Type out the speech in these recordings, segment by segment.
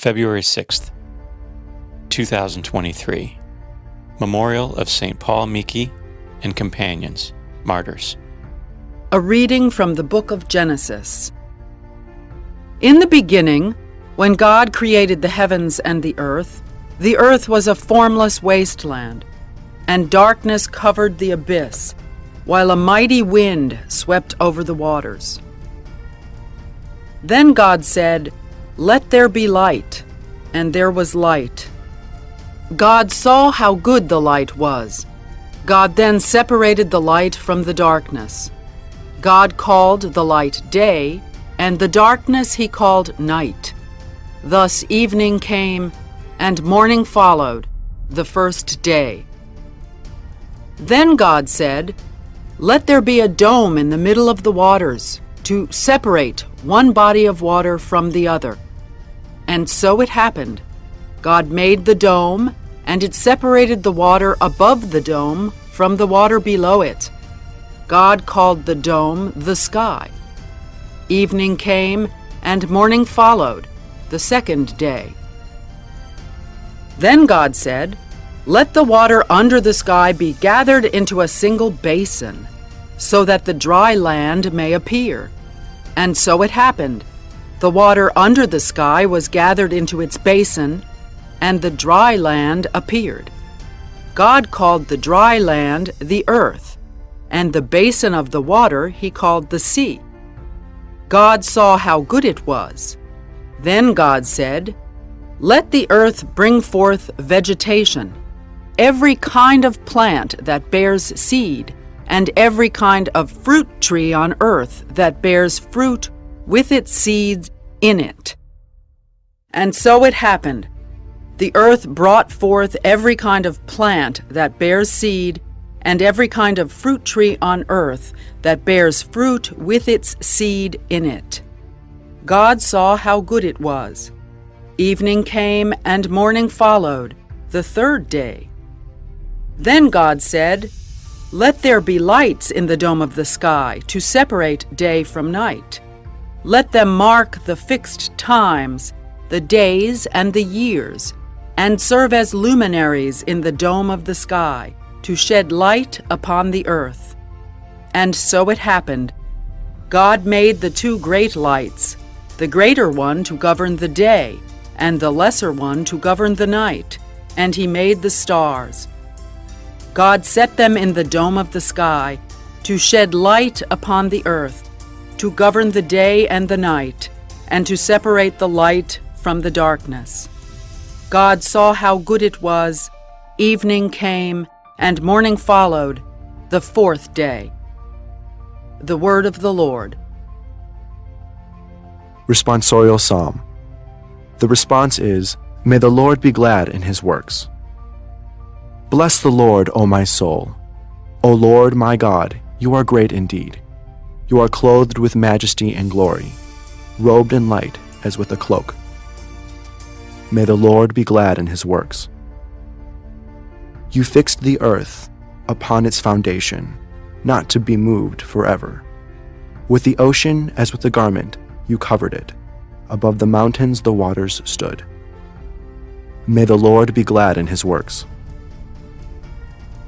February 6th, 2023. Memorial of St. Paul Miki and Companions, Martyrs. A reading from the book of Genesis. In the beginning, when God created the heavens and the earth was a formless wasteland, and darkness covered the abyss, while a mighty wind swept over the waters. Then God said, "Let there be light," and there was light. God saw how good the light was. God then separated the light from the darkness. God called the light day, and the darkness he called night. Thus evening came, and morning followed, the first day. Then God said, "Let there be a dome in the middle of the waters, to separate one body of water from the other." And so it happened. God made the dome, and it separated the water above the dome from the water below it. God called the dome the sky. Evening came, and morning followed, the second day. Then God said, "Let the water under the sky be gathered into a single basin, so that the dry land may appear." And so it happened. The water under the sky was gathered into its basin, and the dry land appeared. God called the dry land the earth, and the basin of the water he called the sea. God saw how good it was. Then God said, "Let the earth bring forth vegetation, every kind of plant that bears seed, and every kind of fruit tree on earth that bears fruit with its seeds in it." And so it happened. The earth brought forth every kind of plant that bears seed, and every kind of fruit tree on earth that bears fruit with its seed in it. God saw how good it was. Evening came, and morning followed, the third day. Then God said, "Let there be lights in the dome of the sky to separate day from night. Let them mark the fixed times, the days and the years, and serve as luminaries in the dome of the sky, to shed light upon the earth." And so it happened. God made the two great lights, the greater one to govern the day, and the lesser one to govern the night, and he made the stars. God set them in the dome of the sky, to shed light upon the earth, to govern the day and the night, and to separate the light from the darkness. God saw how good it was. Evening came, and morning followed, the fourth day. The word of the Lord. Responsorial Psalm. The response is, "May the Lord be glad in his works." Bless the Lord, O my soul. O Lord my God, you are great indeed. You are clothed with majesty and glory, robed in light as with a cloak. May the Lord be glad in his works. You fixed the earth upon its foundation, not to be moved forever. With the ocean as with a garment, you covered it. Above the mountains the waters stood. May the Lord be glad in his works.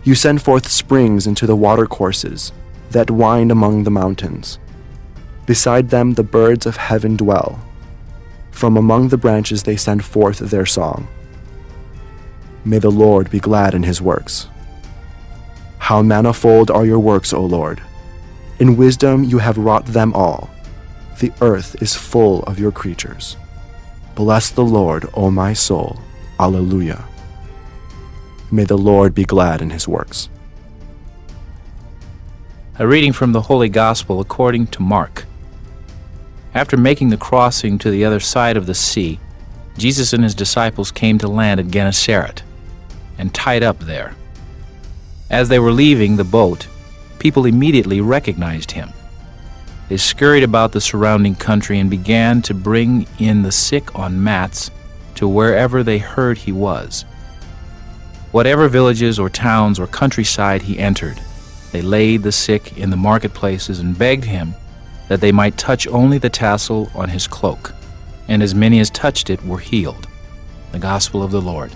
You send forth springs into the watercourses that wind among the mountains. Beside them the birds of heaven dwell. From among the branches they send forth their song. May the Lord be glad in his works. How manifold are your works, O Lord! In wisdom you have wrought them all. The earth is full of your creatures. Bless the Lord, O my soul. Alleluia. May the Lord be glad in his works. A reading from the Holy Gospel according to Mark. After making the crossing to the other side of the sea, Jesus and his disciples came to land at Gennesaret and tied up there. As they were leaving the boat, people immediately recognized him. They scurried about the surrounding country and began to bring in the sick on mats to wherever they heard he was. Whatever villages or towns or countryside he entered, they laid the sick in the marketplaces and begged him that they might touch only the tassel on his cloak, and as many as touched it were healed. The Gospel of the Lord.